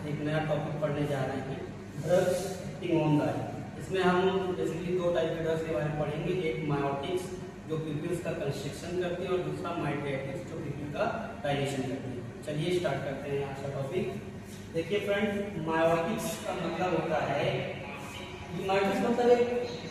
एक नया टॉपिक पढ़ने जा रहे हैं, ड्रग्स एक्टिंग ऑन द आई। इसमें हम बेसिकली दो टाइप के ड्रग्स के बारे में पढ़ेंगे, एक मायोटिक्स जो पिपिल्स का कंस्ट्रिक्शन करती है और दूसरा माइटेटिक्स जो पिपिल का डायलेशन करती है। चलिए स्टार्ट करते हैं आज का टॉपिक। देखिए फ्रेंड, मायोटिक्स का मतलब होता है, मायोटिक्स मतलब एक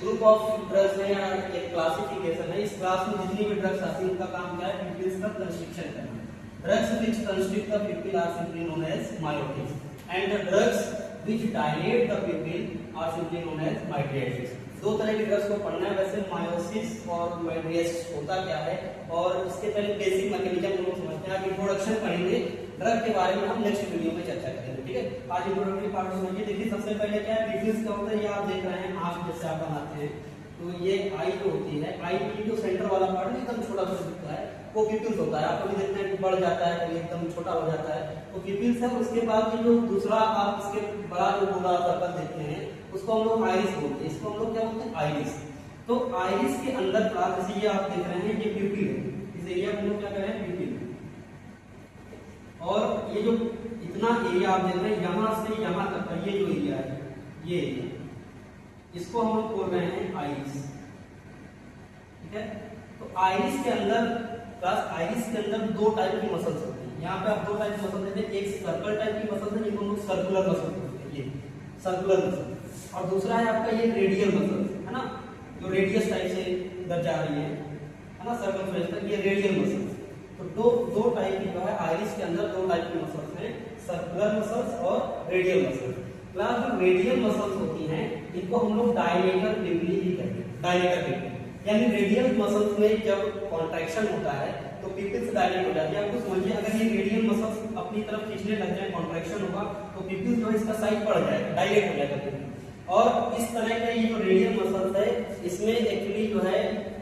ग्रुप ऑफ ड्रग्स है या एक क्लासिफिकेशन है। इस क्लास में जितनी भी ड्रग्स आती है उनका काम क्या है? पिपिल्स का कंस्ट्रिक्शन करना। Drugs which constrict the pupil are simply known as myotics, and the drugs which dilate the pupil are simply known as mydriatics. दो तरह के ड्रग्स को पढ़ना है। वैसे मायोसिस और माइड्रियासिस होता क्या है और इसके पहले बेसिक मैकेनिज्म हम लोग समझते हैं। आज इंट्रोडक्शन पढ़ेंगे, ड्रग के बारे में हम नेक्स्ट वीडियो में चर्चा करेंगे, ठीक है। आज इंट्रोडक्टरी पार्ट समझिए। देखिए सबसे पहले क्या है, पिपिल्स क्या होता है, ये आप देख रहे हैं आंख जैसे आप बनाते हैं, तो ये आई जो होती है, आई की जो सेंटर वाला पार्ट एकदम छोटा सा दिखता है वो पिपिल्स होता है। आप कभी देखते हैं कि बढ़ जाता है, कभी एकदम छोटा हो जाता है, वो पिपिल्स है। उसके बाद ये जो दूसरा आप इसके बड़ा जो गोला सर्कल देखते हैं उसको हम लोग आइरिस बोलते हैं। इसको हम लोग क्या बोलते हैं? आइरिस। तो आइरिस के अंदर का जैसे ये आप देख रहे हैं, ये पिपिल है, इस एरिया को हम लोग क्या कह रहे हैं? पिपिल। और ये जो इतना एरिया आप देख रहे हैं, यहाँ से यहाँ तक का ये जो एरिया है, ये एरिया, इसको हम लोग बोल रहे हैं आइरिस, ठीक है। तो आइरिस के अंदर आइरिस के अंदर दो टाइप की मसल्स होती हैं। यहाँ पे आप दो टाइप की मसल देते हैं, एक सर्कल टाइप की मसल है जिनको हम लोग सर्कुलर मसल बोलते हैं, ये सर्कुलर मसल, और दूसरा है आपका ये रेडियल मसल, है ना, जो रेडियस टाइप से इधर जा रही है ना, सर्कमफ्रेंस तक, ये रेडियल मसल। तो दो टाइप की जो है आइरिस के अंदर दो टाइप की मसल्स हैं, सर्कुलर मसल्स और रेडियल मसल्स। प्लस जो रेडियल मसल्स होती हैं इनको हम लोग डायलेटर पिपिली भी कहते हैं, डायलेटर पिपिली। यानी रेडियल मसल्स में जब कॉन्ट्रैक्शन होता है तो पिपिल्स डायलेट हो जाती है। आपको समझिए, अगर ये रेडियल मसल्स अपनी तरफ खींचने लग जाए, कॉन्ट्रैक्शन होगा तो पिपिल्स जो है इसका साइज बढ़ जाएगा, डायलेट हो जाएगा पिपिल। और इस तरह का ये जो रेडियल मसल्स है इसमें एक्चुअली जो है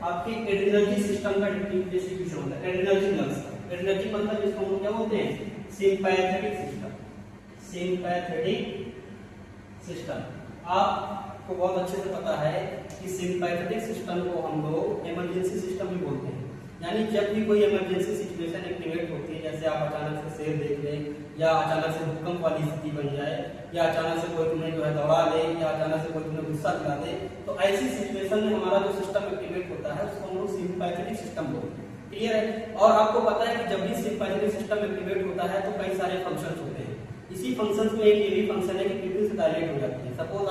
आपके एड्रेनर्जिक सिस्टम का डिस्ट्रीब्यूशन होता है, एड्रेनर्जिक नर्व्स का। एड्रेनर्जिक मतलब इसको हम क्या बोलते हैं? Sympathetic system, sympathetic system. आपको बहुत अच्छे से पता है कि सिंपैथेटिक सिस्टम को हम लोग इमरजेंसी सिस्टम भी बोलते हैं। यानी जब भी कोई इमरजेंसी सिचुएशन एक्टिवेट होती है, जैसे आप अचानक से शेर देख लें, या अचानक से भूकंप वाली स्थिति बन जाए, या अचानक से कोई तुम्हें जो है दौड़ा ले, या अचानक से कोई तुम्हें गुस्सा दिला दे, तो ऐसी सिचुएशन में हमारा जो सिस्टम एक्टिवेट होता है उसको हम लोग सिंपैथेटिक सिस्टम बोलते हैं। क्लियर है? और आपको पता है कि जब भी सिंपैथेटिक सिस्टम एक्टिवेट होता है तो कई सारे फंक्शन होते हैं। इसी फंक्शंस में एक ये भी फंक्शन है कि पिपिल्स डायलेट हो जाती है। सपोज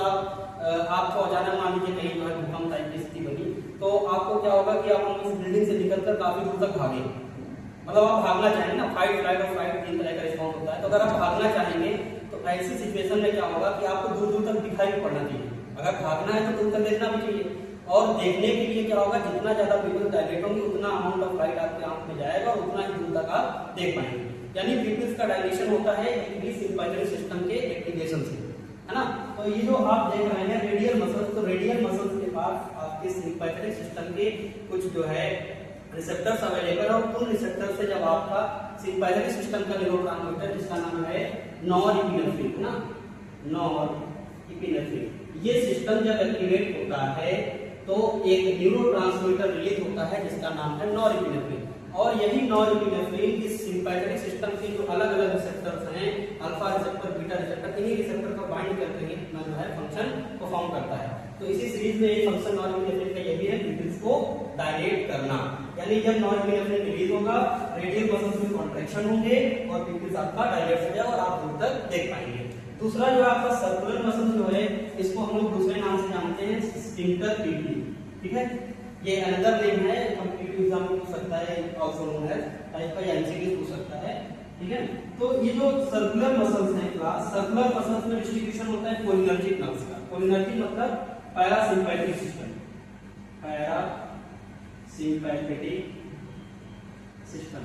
आपको अचानक मान लीजिए कहीं जो है भूकंप टाइप की स्थिति बनी, तो आपको क्या होगा कि आप इस बिल्डिंग से निकलकर काफी दूर तक भागे, मतलब आप भागना चाहेंगे ना, फाइट फ्लाइट और फाइट तीन तरह का रिस्पॉन्स होता है। तो अगर आप भागना चाहेंगे तो ऐसी सिचुएशन में क्या होगा कि आपको दूर दूर तक दिखाई भी पड़ना चाहिए। अगर भागना है तो दूर तक देखना भी चाहिए, और देखने के लिए क्या होगा, जितना ज्यादा पिपिल्स डायलेट होंगे उतना अमाउंट ऑफ लाइट आपके आंख में जाएगा और उतना ही दूर तक आप देख पाएंगे। यानी पिपिल्स का डायलेशन होता है एक्चुअली सिंपैथेटिक सिस्टम के एक्टिवेशन से, है ना। तो ये जो आप देख रहे हैं रेडियल मसल्स, तो रेडियल मसल्स के पास आपके सिंपैथेटिक सिस्टम के कुछ जो है रिसेप्टर्स अवेलेबल, और उन रिसेप्टर से जब आपका सिंपैथेटिक सिस्टम का न्यूरोट्रांसमीटर जिसका नाम है नॉरएपिनेफ्रिन, ना, नॉरएपिनेफ्रिन, ये सिस्टम जब एक्टिवेट होता है तो एक न्यूरोट्रांसमीटर रिलीज होता है जिसका नाम है नॉरएपिनेफ्रिन। और यही नॉरएपिनेफ्रिन इस सिंपैथेटिक सिस्टम के जो अलग अलग रिसेप्टर्स हैं, अल्फा रिसेप्टर, बीटा रिसेप्टर, इन्हीं रिसेप्टर को बाइंड करके ही अपना जो है फंक्शन परफॉर्म करता है। तो इसी सीरीज में एक फंक्शन नॉरएपिनेफ्रिन का ये भी है, पिपिल्स को डायलेट करना। यानी जब नॉरएपिनेफ्रिन रिलीज होगा, रेडियल मसल्स में कॉन्ट्रैक्शन होंगे और पिपिल्स आपका डायलेट हो जाएगा और आप दूर तक देख पाएंगे। दूसरा जो आपका सर्कुलर मसल जो है, इसको हम लोग दूसरे नाम से जानते हैं, स्फिंक्टर पिपिली, ठीक है। ये अनदर नेम है, कॉम्पिटिटिव एग्जाम में पूछ सकता है, आल्सो नोन एज टाइप का एमसीक्यू पूछ सकता है, ठीक है। तो ये जो सर्कुलर मसल्स हैं क्लास, सर्कुलर मसल्स में डिस्ट्रीब्यूशन होता है कोलिनर्जिक नर्व्स का। कोलिनर्जिक मतलब पैरासिम्पैथेटिक सिस्टम, पैरासिम्पैथेटिक सिस्टम।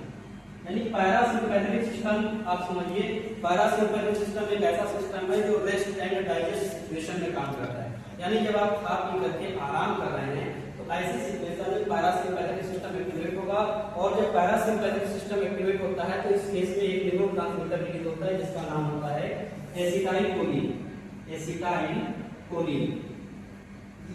यानी पैरासिम्पैथेटिक सिस्टम आप समझिए, पैरासिम्पैथेटिक सिस्टम एक ऐसा सिस्टम है जो रेस्ट एंड डाइजेस्ट सिचुएशन में काम करता है। यानी जब आप खा पी करके आराम कर रहे हैं तो ऐसी सिचुएशन में पैरासिम्पैथेटिक सिस्टम एक्टिवेट होगा, और जब पैरासिम्पैथेटिक सिस्टम एक्टिवेट होता है तो इस केस में एक न्यूरोट्रांसमीटर रिलीज होता है जिसका नाम होता है एसिटाइलकोलिन, एसिटाइलकोलिन।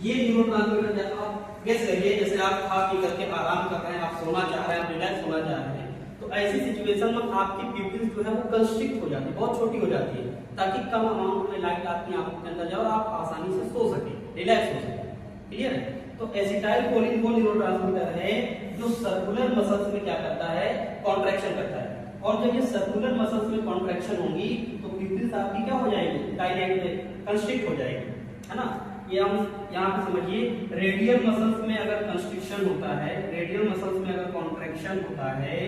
ये न्यूरोट्रांसमीटर जब आप गेस करिए, जैसे आप खा पी करके आराम कर रहे हैं, आप सोना चाह रहे हैं, रिलैक्स होना चाह रहे हैं, तो ऐसी सिचुएशन में आपकी प्यूपिल्स जो है वो कंस्ट्रिक्ट हो जाती है, बहुत छोटी हो जाती है, ताकि कम अमाउंट में लाइट आपकी आंखों के अंदर जाए और आप आसानी से सो सके, रिलैक्स हो सके। क्लियर है? तो एसिटाइलकोलिन वो न्यूरोट्रांसमीटर है जो सर्कुलर मसल्स में क्या करता है, कॉन्ट्रैक्शन करता है। और जब ये सर्कुलर मसल्स में कॉन्ट्रैक्शन होंगी तो प्यूपिल्स आपकी क्या हो जाएगी, डायलेट में कंस्ट्रिक्ट हो जाएगी, है ना। ये हम यहाँ पे समझिए, रेडियल मसल्स में अगर कंस्ट्रिक्शन होता है, रेडियल मसल्स में अगर कॉन्ट्रैक्शन होता है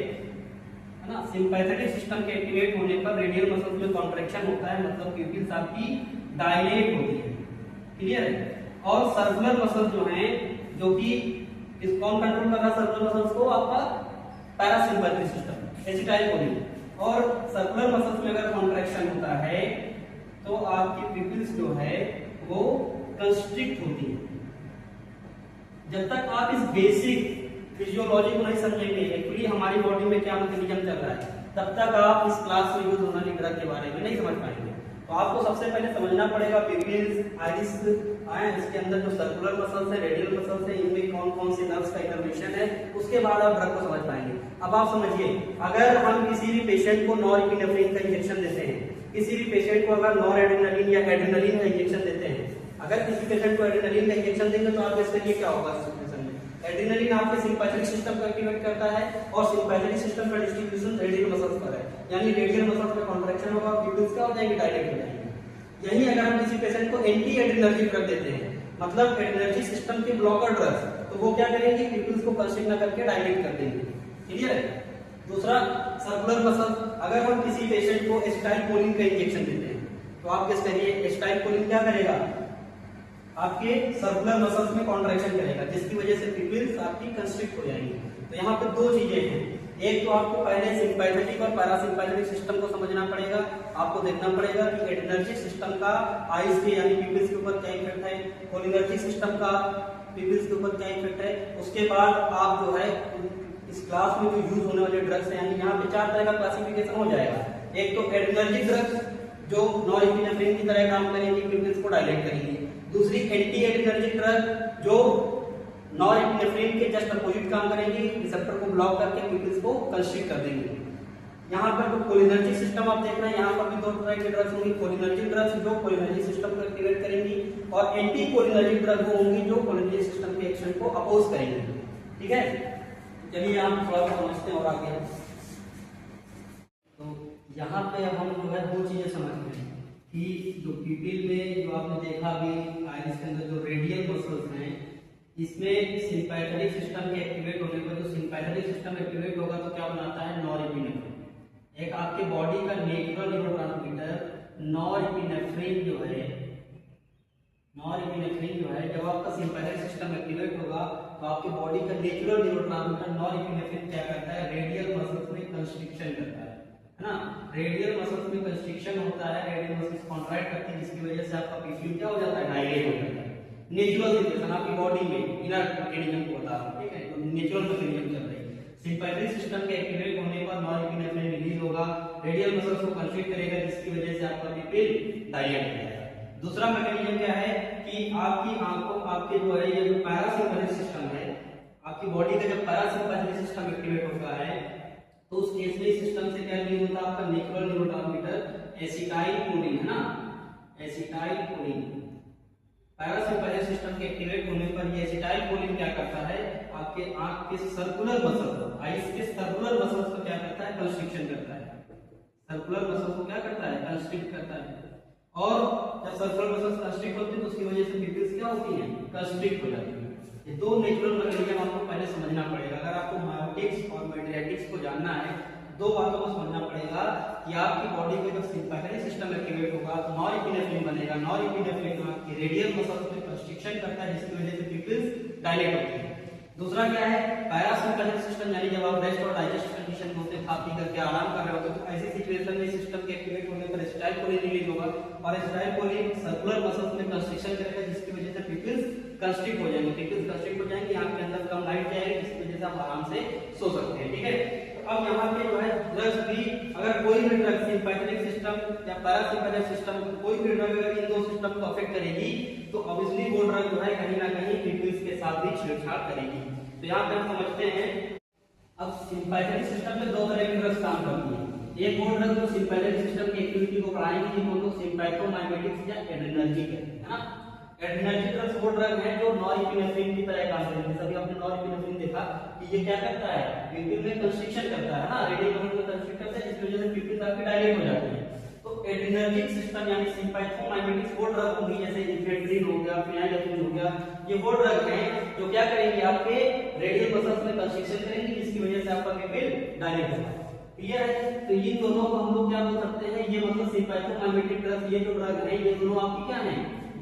ना, सिंपैथेटिक सिस्टम के एक्टिवेट होने पर रेडियल मसल्स में कॉन्ट्रैक्शन होता है, मतलब प्यूपिल्स आपकी डायलेट होती है। क्लियर है? और सर्कुलर मसल्स जो हैं, जो कि इस कौन कंट्रोल कर रहा है सर्कुलर मसल्स को, आपका पैरासिम्पैथेटिक सिस्टम, एसिटाइलकोलिन। और सर्कुलर मसल्स में अगर कॉन्ट्रैक्शन होता है तो आपकी प्यूपिल्स जो है वो कंस्ट्रिक्ट होती है। जब तक आप इस बेसिक फिजियोलॉजी को नहीं समझेंगे, एक्चुअली हमारी बॉडी में क्या मैकेनिज्म चल रहा है, तब तक आप इस क्लास में यूज होने वाली ड्रग के बारे में नहीं समझ पाएंगे। तो आपको सबसे पहले समझना पड़ेगा प्यूपिल्स, आइरिस, इसके अंदर जो सर्कुलर मसल्स है, रेडियल मसल्स है, इनमें कौन कौन से नर्व्स का इनर्वेशन है, उसके बाद आप ड्रग को समझ पाएंगे। अब आप समझिए, अगर हम किसी भी पेशेंट को नॉरएपिनेफ्रिन का इंजेक्शन देते हैं, किसी भी पेशेंट को अगर नॉरएड्रेनालिन या एड्रेनालिन का इंजेक्शन देते हैं, अगर किसी पेशेंट को एड्रेनालिन का इंजेक्शन देंगे तो आप इसके लिए क्या होगा सिचुएशन में, एड्रेनालिन आपके सिंपैथेटिक सिस्टम को एक्टिवेट करता है और सिंपैथेटिक सिस्टम का डिस्ट्रीब्यूशन रेडियल मसल्स पर है, यानी रेडियल मसल्स में कॉन्ट्रैक्शन होगा, प्यूपिल्स क्या हो जाएंगे, डायलेट हो जाएंगे। यही अगर हम किसी पेशेंट को एंटी एड्रेनर्जिक ड्रग देते हैं, मतलब एड्रेनर्जिक सिस्टम के ब्लॉकर ड्रग्स, तो वो क्या करेंगे, प्यूपिल्स को कंस्ट्रिक्ट न करके डायलेट कर देंगे। क्लियर है? दूसरा, सर्कुलर मसल, अगर हम किसी पेशेंट को एसिटाइलकोलिन का इंजेक्शन देते हैं तो आप किस करिए, एसिटाइलकोलिन क्या करेगा, आपके सर्कुलर मसल्स में कॉन्ट्रैक्शन करेगा, जिसकी वजह से प्यूपिल्स आपकी कंस्ट्रिक्ट हो जाएंगी। तो यहाँ पे दो चीजें हैं, एक तो आपको पहले सिंपैथेटिक और पैरासिम्पैथेटिक सिस्टम को समझना पड़ेगा, आपको देखना पड़ेगा कि एड्रेनर्जिक सिस्टम का आइज के यानी प्यूपिल्स के ऊपर क्या इफेक्ट है, कोलिनर्जिक सिस्टम का प्यूपिल्स के ऊपर क्या इफेक्ट है। उसके बाद आप जो है इस क्लास में जो यूज होने वाले ड्रग्स हैं, यानी यहाँ पे 4 तरह का क्लासिफिकेशन हो जाएगा। एक तो एड्रेनर्जिक ड्रग्स जो नॉरएपिनेफ्रिन की तरह काम करेंगी, प्यूपिल्स को डायलेट करेंगी। दूसरी एंटी एड्रेनर्जिक ड्रग जो नॉरएपिनेफ्रिन के जस्ट अपोजिट काम करेंगी, रिसेप्टर को ब्लॉक करके प्यूपिल्स को कंस्ट्रिक्ट कर देंगे। यहाँ पर जो कोलिनर्जिक सिस्टम आप देख रहे हैं, यहाँ पर भी 2 तरह के ड्रग्स होंगी, कोलिनर्जिक ड्रग्स जो कोलिनर्जिक सिस्टम को एक्टिवेट करेंगी और एंटी कोलिनर्जिक ड्रग वो होंगी जो कोलिनर्जिक सिस्टम के एक्शन को अपोज करेंगी। ठीक है, चलिए हम थोड़ा सा समझते हैं और आगे। तो यहाँ पे हम जो है 2 चीजें समझते हैं कि जो प्यूपिल में जो आपने देखा अभी आइरिस के अंदर जो रेडियल मसल्स हैं, इसमें सिंपैथेटिक सिस्टम के एक्टिवेट होने पर जो सिंपैथेटिक सिस्टम एक्टिवेट होगा तो क्या बनाता है, नॉरएपिनेफ्रिन। एक आपके बॉडी का नेचुरल न्यूरोट्रांसमीटर नॉरएपिनेफ्रिन जो है, नॉरएपिनेफ्रिन जो है जब आपका सिंपैथेटिक सिस्टम एक्टिवेट होगा तो आपके बॉडी का नेचुरल न्यूरोट्रांसमीटर नॉरएपिनेफ्रिन क्या करता है, रेडियल मसल्स में कंस्ट्रिक्शन करता है ना। रेडियल मसल्स में कंस्ट्रिक्शन होता है, रेडियल मसल्स कॉन्ट्रैक्ट करती है, जिसकी वजह से आपका प्यूपिल क्या हो जाता है, डायलेट हो जाता है। नेचुरल सिचुएशन आपकी बॉडी में इनर मैकेनिज्म को बता रहा हूं, ठीक है, तो नेचुरल मैकेनिज्म चल रही है। सिंपैथेटिक सिस्टम के एक्टिवेट होने पर नॉरएपिनेफ्रिन रिलीज होगा, रेडियल मसल्स को कंस्ट्रिक्ट करेगा, जिसकी वजह से आपका प्यूपिल डायलेट हो जाएगा। दूसरा मैकेनिज्म क्या है कि आपकी आंखों, आपके जो है ये जो पैरासिम्पैथेटिक सिस्टम है, आपकी बॉडी का जब पैरासिम्पैथेटिक सिस्टम एक्टिवेट होता है तो उस केस में सिस्टम से क्या रिलीज होता है, आपका नेचुरल न्यूरोट्रांसमीटर एसिटाइलकोलिन, है ना, एसिटाइलकोलिन। पैरासिम्पैथेटिक सिस्टम के एक्टिवेट होने पर ये एसिटाइलकोलिन क्या करता है, आपके आंख के सर्कुलर मसल, आइस के सर्कुलर मसल्स को क्या करता है, कंस्ट्रिक्शन करता है। सर्कुलर मसल्स को क्या करता है, कंस्ट्रिक्ट करता है। और जब सर्कुलर मसल्स कंस्ट्रिक्ट होते हैं तो उसकी वजह से प्यूपिल्स क्या होती हैं, कंस्ट्रिक्ट हो जाती है। ये 2 नेचुरल मैकेनिज्म आपको पहले समझना पड़ेगा। अगर आपको मायोटिक्स और मेडिएटिक्स को जानना है, 2 बातों को समझना पड़ेगा कि आपकी बॉडी में जब सिंपैथेटिक सिस्टम एक्टिवेट होगा तो नॉरएपिनेफ्रिन बनेगा, नॉरएपिनेफ्रिन आपकी रेडियल मसल्स में कंस्ट्रिक्शन करता है, जिसकी वजह से प्यूपिल्स डायलेट होती है। दूसरा क्या है, पैरासिम्पैथेटिक सिस्टम, यानी जब आप रेस्ट और डाइजेस्ट कंडीशन में होते हैं, खा पी करके आराम कर रहे होते हैं, तो ऐसी सिचुएशन में सिस्टम के एक्टिवेट होने पर एसिटाइलकोलिन रिलीज होगा और एसिटाइलकोलिन सर्कुलर मसल्स में कंस्ट्रिक्शन करेगा, जिसकी वजह से प्यूपिल्स कंस्ट्रिक्ट हो जाएंगे। प्यूपिल्स कंस्ट्रिक्ट हो जाएंगे, आंख के अंदर कम लाइट जाएगी, जिसकी वजह से आप आराम से सो सकते हैं। ठीक है, तो अब यहाँ पे जो है ड्रग्स भी, अगर कोई भी ड्रग सिंपैथेटिक सिस्टम या पैरासिम्पैथेटिक सिस्टम, कोई भी ड्रग अगर इन 2 सिस्टम को अफेक्ट करेगी तो ऑब्वियसली वो ड्रग जो है कहीं ना कहीं प्यूपिल्स के साथ भी छेड़छाड़ करेगी। तो यहाँ पे हम समझते हैं, अब सिंपैथेटिक सिस्टम में दो तरह के ड्रग्स काम करती हैं। एक वो ड्रग जो सिंपैथेटिक सिस्टम की एक्टिविटी को बढ़ाएंगे जिनको हम लोग सिंपैथोमाइमेटिक्स या एड्रेनर्जिक है ना। एड्रेनर्जिक ड्रग्स वो ड्रग है जो नॉरएपिनेफ्रिन की तरह काम करेंगे। सभी आपने नॉरएपिनेफ्रिन देखा कि ये क्या करता है, प्यूपिल में कंस्ट्रिक्शन करता है ना, रेडियल मसल में कंस्ट्रिक्ट करता है, इसकी वजह से प्यूपिल आपकी डायलेट हो जाती है। तो एड्रेनर्जिक सिस्टम यानी सिंपैथोमाइमेटिक्स वो ड्रग होंगी जैसे इन्फेंट्रिन हो गया, फेनाइलएथिन हो गया, ये वो ड्रग हैं जो क्या करेंगे, आपके रेडियल मसल्स में कंस्ट्रिक्शन करेंगे जिसकी वजह से आपका प्यूपिल डायलेट होगा। क्लियर है? तो ये दोनों को हम लोग क्या बोल सकते हैं, ये मतलब सिंपैथोमाइमेटिक ड्रग, ये जो ड्रग है ये दोनों आपकी क्या है,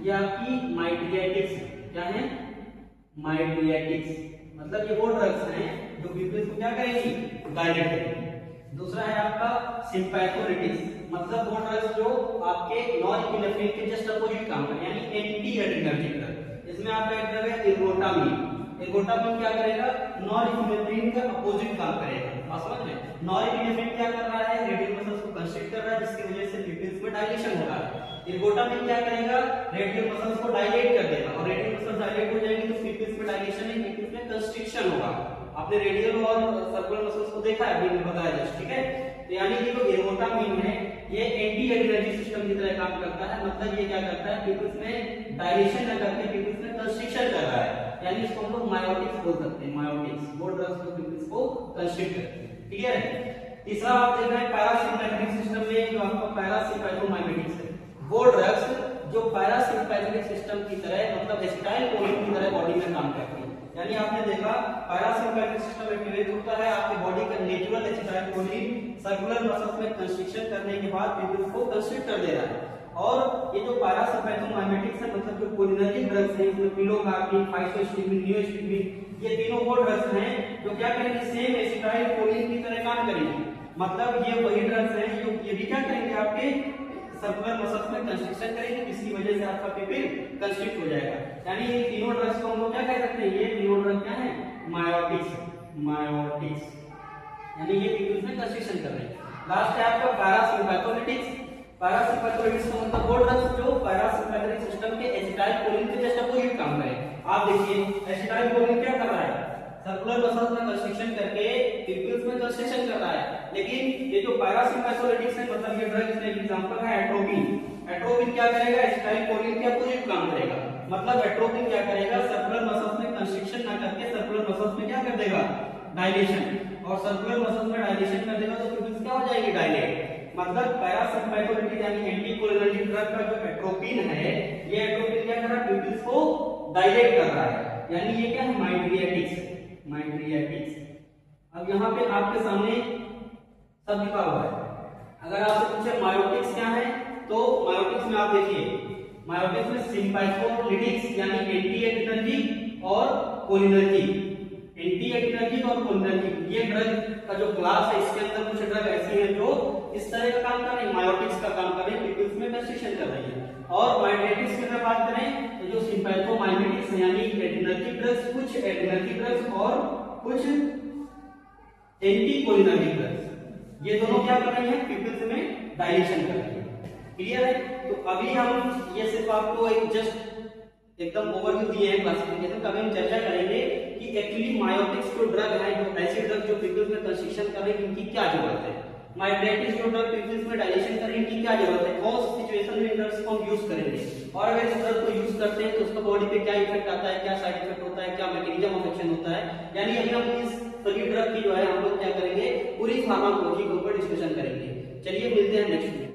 ये आपकी माइट्रियाटिक्स क्या है, माइट्रियाटिक्स मतलब ये वो ड्रग्स हैं जो प्यूपिल्स को क्या करेंगी, डायलेट करेंगी। दूसरा है आपका सिंपैथोलिटिक्स मतलब वो ड्रग्स जो आपके नॉरएपिनेफ्रिन के जस्ट अपोजिट काम करें यानी एंटी एड्रेनर्जिक ड्रग। इसमें आपका एक ड्रग है इर्गोटामिन। इर्गोटामिन क्या करेगा, नॉरएपिनेफ्रिन का अपोजिट काम करेगा। आप समझ रहे हैं, नॉरएपिनेफ्रिन क्या कर रहा है, रेडियल मसल्स को कंस्ट्रिक्ट कर रहा है जिसकी वजह से प्यूपिल्स में डायलेशन हो रहा है। इर्गोटामिन क्या करेगा, रेडियल मसल्स को डायलेट कर देगा और रेडियल मसल्स डायलेट हो जाएंगे तो प्यूपिल्स में डायलेशन नहीं, प्यूपिल्स में कंस्ट्रिक्शन होगा। आपने रेडियल और सर्कुलर मसल्स को देखा है, अभी मैंने बताया जस्ट, ठीक है। तो यानी ये जो इर्गोटामिन है ये एंटी एड्रेनर्जिक सिस्टम की तरह काम करता है। मतलब ये क्या करता है, प्यूपिल्स में डायलेशन न करके प्यूपिल्स में कंस्ट्रिक्शन कर रहा है, यानी इसको हम लोग मायोटिक्स बोल सकते हैं। मायोटिक्स वो ड्रग्स जो प्यूपिल्स को कंस्ट्रिक्ट करते हैं। क्लियर है? तीसरा आप देख रहे हैं पैरासिम्पैथेटिक सिस्टम में जो आपका पैरासिम्पैथोमाइमेटिक्स है, वो ड्रग्स जो पैरासिम्पैथेटिक सिस्टम की तरह मतलब एसिटाइलकोलिन की तरह बॉडी में काम करती है। यानी आपने देखा पैरासिम्पैथेटिक सिस्टम एक्टिवेट होता है, आपके बॉडी का नेचुरल एसिटाइलकोलिन सर्कुलर मसल्स में कंस्ट्रिक्शन करने के बाद प्यूपिल्स को कंस्ट्रिक्ट कर दे रहा है। और ये जो पैरासिम्पैथोमाइमेटिक्स है मतलब जो कोलिनर्जिक ड्रग्स हैं, इसमें पिलोकार्पिन, फाइटोस्टिग्मिन, नियोस्टिग्मिन, ये तीनों वो ड्रग्स हैं जो क्या करेंगे, सेम एसिटाइलकोलिन की तरह काम करेंगे। मतलब ये वही ड्रग्स हैं जो ये भी क्या करेंगे, आपके सर्कुलर मसल्स में कंस्ट्रिक्शन करेंगे जिसकी वजह से आपका प्यूपिल कंस्ट्रिक्ट हो जाएगा। यानी ये तीनों ड्रग्स को हम लोग क्या कह सकते हैं, ये तीनों ड्रग क्या है, मायोटिक्स। मायोटिक्स यानी ये प्यूपिल्स में कंस्ट्रिक्शन कर रहे हैं। लास्ट है आपका पैरासिम्पैथोलिटिक्स। पैरासिम्पैथोलिटिक्स का मतलब वो ड्रग्स जो पैरासिम्पैथेटिक सिस्टम के एसिटाइलकोलिन के जस्ट अपोजिट काम करें। आप देखिए एसिटाइलकोलिन क्या कर रहा है, सर्कुलर मसल्स में कंस्ट्रिक्शन करके प्यूपिल्स में कंस्ट्रिक्शन कर रहा है। लेकिन ये जो पैरासिम्पैथोलिटिक्स है मतलब ये ड्रग इसका एग्जांपल है एट्रोपिन। एट्रोपिन क्या करेगा, एसिटाइलकोलिन के अपोजिट काम करेगा। मतलब एट्रोपिन क्या करेगा, सर्कुलर मसल्स में कंस्ट्रिक्शन ना करके सर्कुलर मसल्स में क्या कर देगा, डायलेशन, और सर्कुलर मसल्स में डायलेशन कर देगा तो प्यूपिल्स क्या हो जाएगी, डायलेट। मतलब पैरासिम्पैथोलिटिक यानी एंटीकोलिनर्जिक ड्रग का जो एट्रोपिन है, ये एट्रोपिन क्या कर रहा है, प्यूपिल्स को डायलेट कर रहा है। यानी ये क्या है, माइट्रियाटिक्स। माइट्रियाटिक्स। अब यहाँ पे आपके सामने सब लिखा हुआ है। अगर आपसे पूछे मायोटिक्स क्या है, तो मायोटिक्स में आप देखिए, मायोटिक्स में सिंपैथोलिटिक्स यानी एंटी एड्रेनर्जिक और कोलिनर्जिक। एंटी एड्रेनर्जिक और कोलिनर्जिक ये ड्रग का जो क्लास है, इसके अंदर कुछ ड्रग ऐसी हैं जो इस तरह का काम कर रही है, मायोटिक्स का काम कर रही है, प्यूपिल्स में कंस्ट्रिक्शन कर रही है। और माइट्रियाटिक्स की अगर बात करें तो जो सिंपैथोमाइमेटिक्स यानी एड्रेनर्जिक ड्रग्स, कुछ एड्रेनर्जिक ड्रग्स और कुछ एंटीकोलिनर्जिक ड्रग्स, ये दोनों क्या कर रही हैं, प्यूपिल्स में डायलेशन कर रही है। क्लियर है? तो अभी हम ये सिर्फ आपको एक जस्ट एकदम ओवरव्यू दिए हैं क्लासिफिकेशन का। हम चर्चा करेंगे कि एक्चुअली मायोटिक्स जो ड्रग है, जो ऐसे ड्रग जो प्यूपिल्स में कंस्ट्रिक्शन कर रही है, इनकी क्या जरूरत है। माइट्रियाटिक्स जो ड्रग प्यूपिल्स में डायलेशन कर रही है, इनकी क्या जरूरत है, कौन सी सिचुएशन में इन ड्रग्स को हम यूज करेंगे, और अगर इस ड्रग को यूज करते हैं तो उसका बॉडी पे क्या इफेक्ट आता है, क्या साइड इफेक्ट होता है, क्या मैकेनिज्म ऑफ एक्शन होता है। यानी अभी हम इस सभी ड्रग की जो है हम लोग क्या करेंगे, पूरी फार्माकोलॉजी के ऊपर डिस्कशन करेंगे। चलिए मिलते हैं नेक्स्ट।